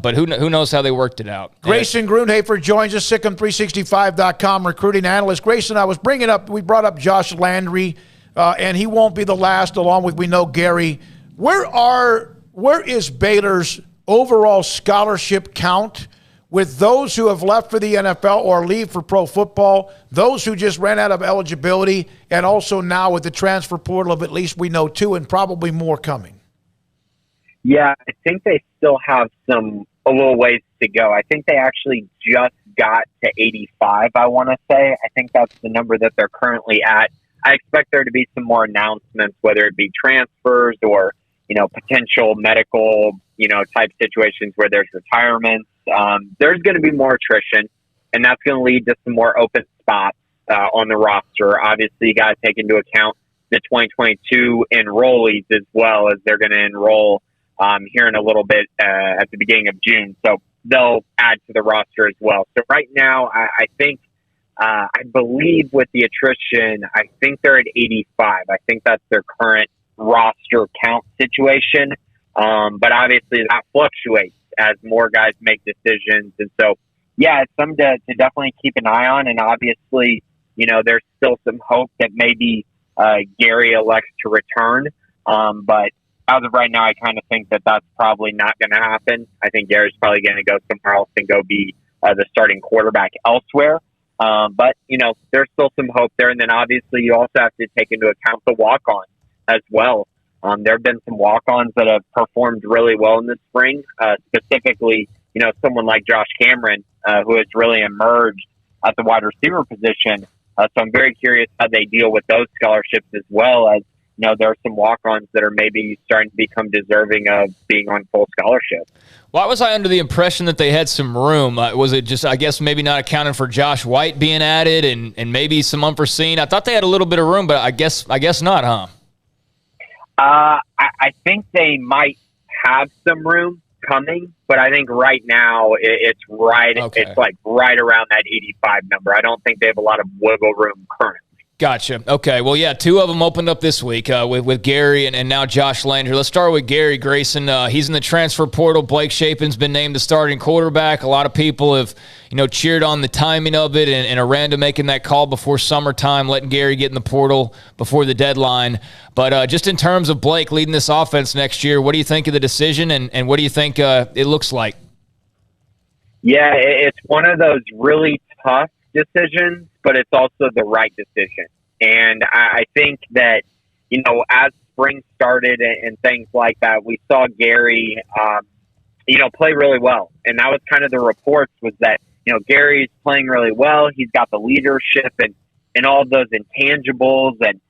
But who knows how they worked it out. Grayson Grundhoefer joins us, Sic'Em365.com recruiting analyst. Grayson, we brought up Josh Landry, and he won't be the last, along with, we know, Gary. Where is Baylor's overall scholarship count with those who have left for the NFL or leave for pro football, those who just ran out of eligibility, and also now with the transfer portal of at least we know 2 and probably more coming? Yeah, I think they still have a little ways to go. I think they actually just got to 85, I want to say. I think that's the number that they're currently at. I expect there to be some more announcements, whether it be transfers or, potential medical, type situations where there's retirements. There's going to be more attrition, and that's going to lead to some more open spots on the roster. Obviously, you got to take into account the 2022 enrollees as well, as they're going to enroll here in a little bit at the beginning of June. So they'll add to the roster as well. So right now, I think, I believe with the attrition, I think they're at 85. I think that's their current roster count situation. But obviously that fluctuates as more guys make decisions. And so, yeah, it's something to definitely keep an eye on. And obviously, there's still some hope that maybe Gary elects to return. But as of right now, I kind of think that that's probably not going to happen. I think Gary's probably going to go somewhere else and go be the starting quarterback elsewhere. But, there's still some hope there. And then obviously you also have to take into account the walk-ons as well. There have been some walk-ons that have performed really well in the spring, specifically, someone like Josh Cameron, who has really emerged at the wide receiver position. So I'm very curious how they deal with those scholarships as well, as there are some walk-ons that are maybe starting to become deserving of being on full scholarship. Why was I under the impression that they had some room? Was it just, I guess, maybe not accounting for Josh White being added and maybe some unforeseen? I thought they had a little bit of room, but I guess not, huh? I think they might have some room coming, but I think right now it's right. Okay. It's like right around that 85 number. I don't think they have a lot of wiggle room currently. Gotcha. Okay. Well, yeah, 2 of them opened up this week with Gary and now Josh Landry. Let's start with Gary Grayson. He's in the transfer portal. Blake Shapen's been named the starting quarterback. A lot of people have, cheered on the timing of it and Aranda making that call before summertime, letting Gary get in the portal before the deadline. But just in terms of Blake leading this offense next year, what do you think of the decision and what do you think it looks like? Yeah, it's one of those really tough decisions, but it's also the right decision. And I think that, as spring started and things like that, we saw Gary, play really well. And that was kind of the reports, was that, Gary's playing really well. He's got the leadership and all of those intangibles. And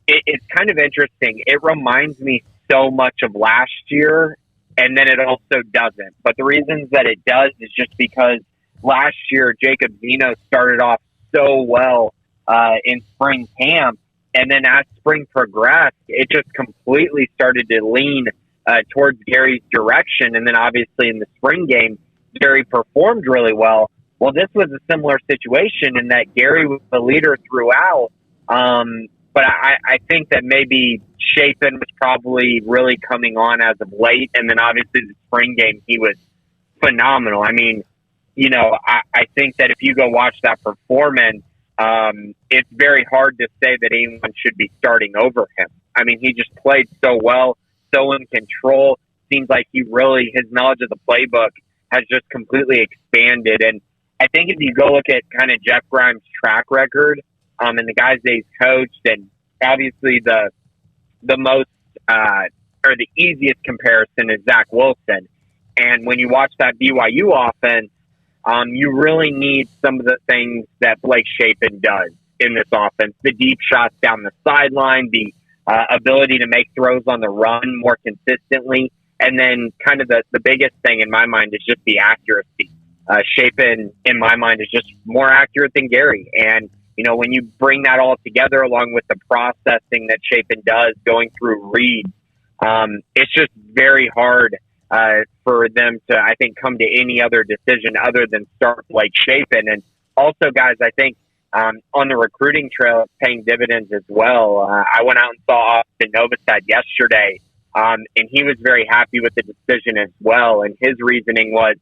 it's kind of interesting. It reminds me so much of last year, and then it also doesn't. But the reasons that it does is just because last year, Jacob Zeno started off so well in spring camp, and then as spring progressed, it just completely started to lean towards Gary's direction. And then obviously in the spring game, Gary performed really well. Well, this was a similar situation in that Gary was the leader throughout, but I think that maybe Shapen was probably really coming on as of late, and then obviously the spring game, he was phenomenal. I mean, I think that if you go watch that performance, it's very hard to say that anyone should be starting over him. I mean, he just played so well, so in control. Seems like his knowledge of the playbook has just completely expanded. And I think if you go look at kind of Jeff Grimes' track record, and the guys that he's coached, and obviously the most, or the easiest comparison is Zach Wilson. And when you watch that BYU offense, you really need some of the things that Blake Shapen does in this offense. The deep shots down the sideline, the ability to make throws on the run more consistently. And then kind of the biggest thing in my mind is just the accuracy. Shapen, in my mind, is just more accurate than Gary. And, when you bring that all together along with the processing that Shapen does going through reads, it's just very hard for them to, I think, come to any other decision other than start Blake Shapen. And also, guys, I think on the recruiting trail, it's paying dividends as well. I went out and saw Austin Novosad yesterday And he was very happy with the decision as well. And his reasoning was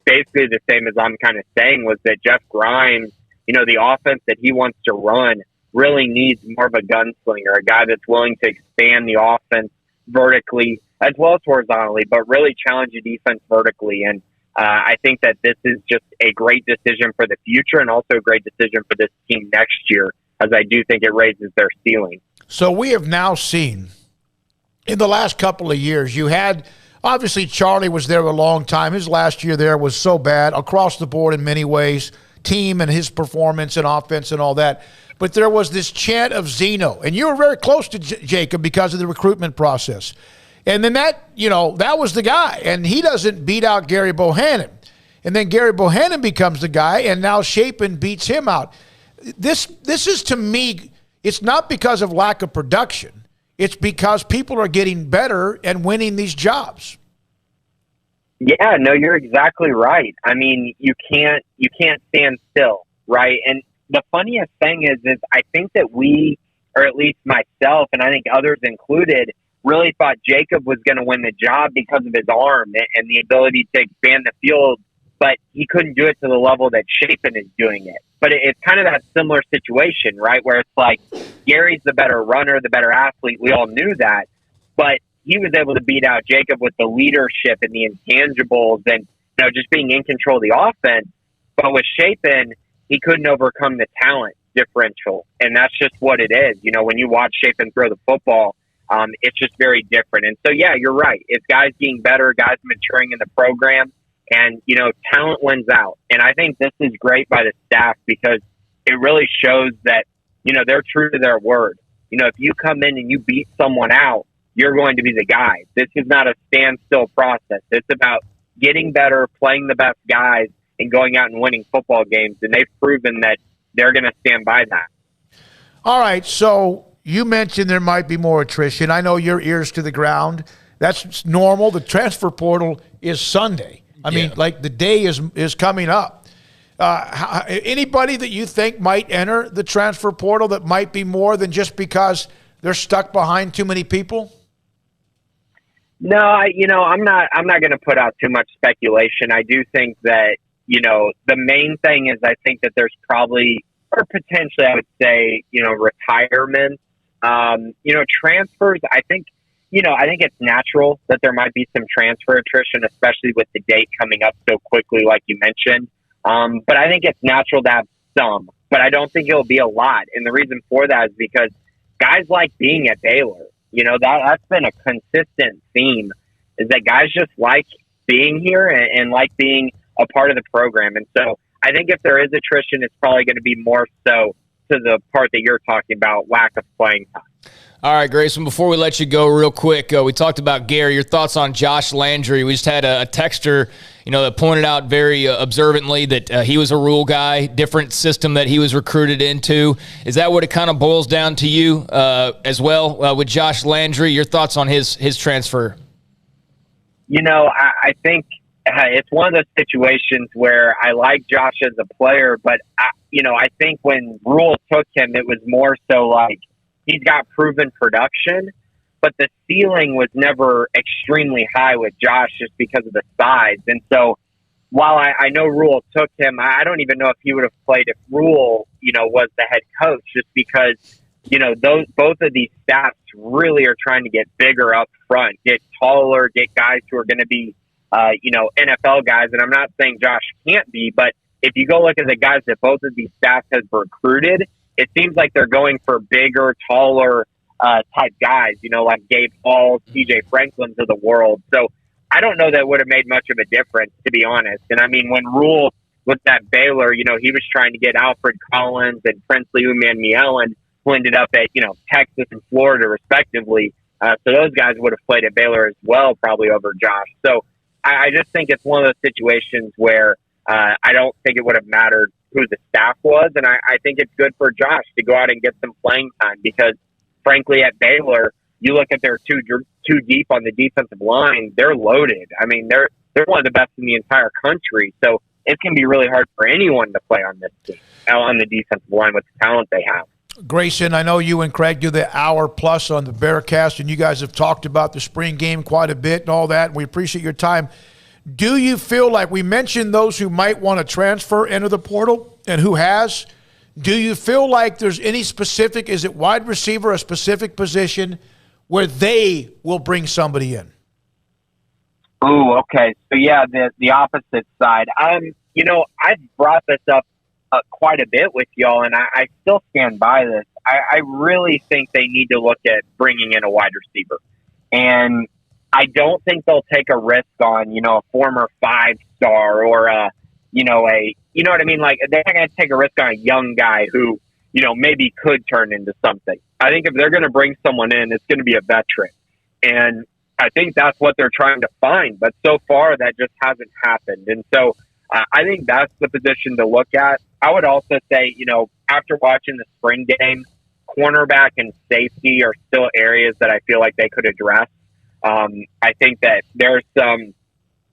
basically the same as I'm kind of saying, was that Jeff Grimes, the offense that he wants to run really needs more of a gunslinger, a guy that's willing to expand the offense vertically as well as horizontally, but really challenge the defense vertically. And I think that this is just a great decision for the future and also a great decision for this team next year, as I do think it raises their ceiling. So we have now seen in the last couple of years, you had, obviously Charlie was there a long time. His last year there was so bad across the board in many ways, team and his performance and offense and all that. But there was this chant of Zeno, and you were very close to Jacob because of the recruitment process. And then that was the guy, and he doesn't beat out Gary Bohannon. And then Gary Bohannon becomes the guy, and now Chapin beats him out. This is, to me, it's not because of lack of production. It's because people are getting better and winning these jobs. Yeah, no, you're exactly right. I mean, you can't stand still, right? And the funniest thing is I think that we, or at least myself, and I think others included, really thought Jacob was going to win the job because of his arm and the ability to expand the field, but he couldn't do it to the level that Chapin is doing it. But it's kind of that similar situation, right, where it's like Gary's the better runner, the better athlete. We all knew that, but he was able to beat out Jacob with the leadership and the intangibles and just being in control of the offense. But with Chapin, he couldn't overcome the talent differential, and that's just what it is. When you watch Chapin throw the football, it's just very different. And so, yeah, you're right. It's guys getting better, guys maturing in the program, and, talent wins out. And I think this is great by the staff because it really shows that, they're true to their word. If you come in and you beat someone out, you're going to be the guy. This is not a standstill process. It's about getting better, playing the best guys, and going out and winning football games. And they've proven that they're going to stand by that. All right, so you mentioned there might be more attrition. I know your ears to the ground. That's normal. The transfer portal is Sunday. I mean, like the day is coming up. Anybody that you think might enter the transfer portal that might be more than just because they're stuck behind too many people? No, I'm not going to put out too much speculation. I do think that, the main thing is I think that there's probably, or potentially I would say, retirement. Transfers, I think it's natural that there might be some transfer attrition, especially with the date coming up so quickly, like you mentioned. But I think it's natural to have some, but I don't think it'll be a lot. And the reason for that is because guys like being at Baylor. That's been a consistent theme, is that guys just like being here and like being a part of the program. And so I think if there is attrition, it's probably going to be more so to the part that you're talking about, lack of playing time. All right, Grayson, before we let you go real quick, we talked about Gary. Your thoughts on Josh Landry? We just had a texter, that pointed out very observantly that he was a rule guy, different system that he was recruited into. Is that what it kind of boils down to you as well with Josh Landry? Your thoughts on his transfer? I think it's one of those situations where I like Josh as a player, but I think when Rule took him, it was more so like, he's got proven production, but the ceiling was never extremely high with Josh just because of the size. And so while I know Rule took him, I don't even know if he would have played if Rule, was the head coach, just because, both of these staffs really are trying to get bigger up front, get taller, get guys who are going to be, NFL guys. And I'm not saying Josh can't be, but if you go look at the guys that both of these staffs have recruited, it seems like they're going for bigger, taller type guys, like Gabe Hall, TJ Franklins of the world. So I don't know that it would have made much of a difference, to be honest. And I mean, when Rule was at Baylor, he was trying to get Alfred Collins and Princely Umanmielen, who ended up at, Texas and Florida, respectively. So those guys would have played at Baylor as well, probably over Josh. So I just think it's one of those situations where I don't think it would have mattered who the staff was. And I think it's good for Josh to go out and get some playing time because, frankly, at Baylor, you look at their two deep on the defensive line, they're loaded. I mean, they're one of the best in the entire country. So it can be really hard for anyone to play on this team, on the defensive line with the talent they have. Grayson, I know you and Craig do the hour plus on the Bearcast, and you guys have talked about the spring game quite a bit and all that, and we appreciate your time. Do you feel like we mentioned those who might want to transfer into the portal and who has? Do you feel like there's any specific, is it wide receiver, a specific position where they will bring somebody in? Ooh, okay. So, yeah, the opposite side. I've brought this up quite a bit with y'all, and I still stand by this. I really think they need to look at bringing in a wide receiver. And I don't think they'll take a risk on, a former 5-star or you know what I mean? Like, they're not going to take a risk on a young guy who, maybe could turn into something. I think if they're going to bring someone in, it's going to be a veteran. And I think that's what they're trying to find. But so far, that just hasn't happened. And so I think that's the position to look at. I would also say, after watching the spring game, cornerback and safety are still areas that I feel like they could address. I think that there's some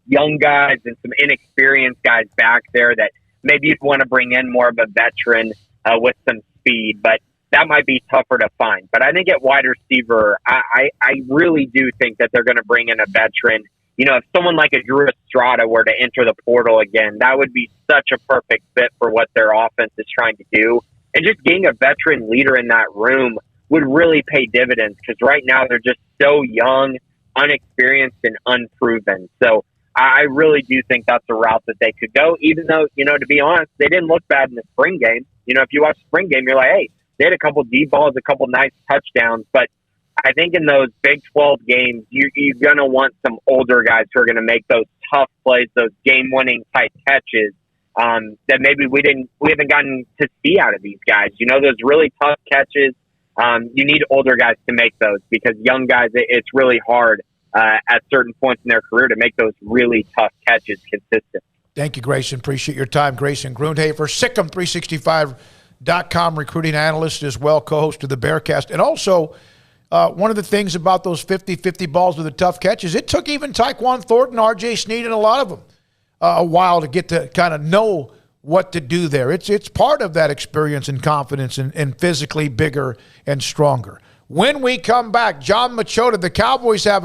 young guys and some inexperienced guys back there that maybe you'd want to bring in more of a veteran with some speed, but that might be tougher to find. But I think at wide receiver, I really do think that they're going to bring in a veteran. If someone like a Drew Estrada were to enter the portal again, that would be such a perfect fit for what their offense is trying to do. And just getting a veteran leader in that room would really pay dividends because right now they're just so young, unexperienced, and unproven. So I really do think that's a route that they could go, even though, to be honest, they didn't look bad in the spring game. If you watch the spring game, you're like, hey, they had a couple deep balls, a couple nice touchdowns, but I think in those Big 12 games, you're going to want some older guys who are going to make those tough plays, those game-winning type catches that maybe we haven't gotten to see out of these guys. Those really tough catches. You need older guys to make those because young guys, it's really hard at certain points in their career to make those really tough catches consistent. Thank you, Grayson. Appreciate your time. Grayson Grundhoefer, Sic'Em365.com recruiting analyst as well, co-host of the Bearcast. And also, one of the things about those 50-50 balls with the tough catches, it took even Tyquan Thornton, R.J. Sneed, and a lot of them a while to get to kind of know what to do there. It's part of that experience and confidence and physically bigger and stronger. When we come back, John Machota, the Cowboys have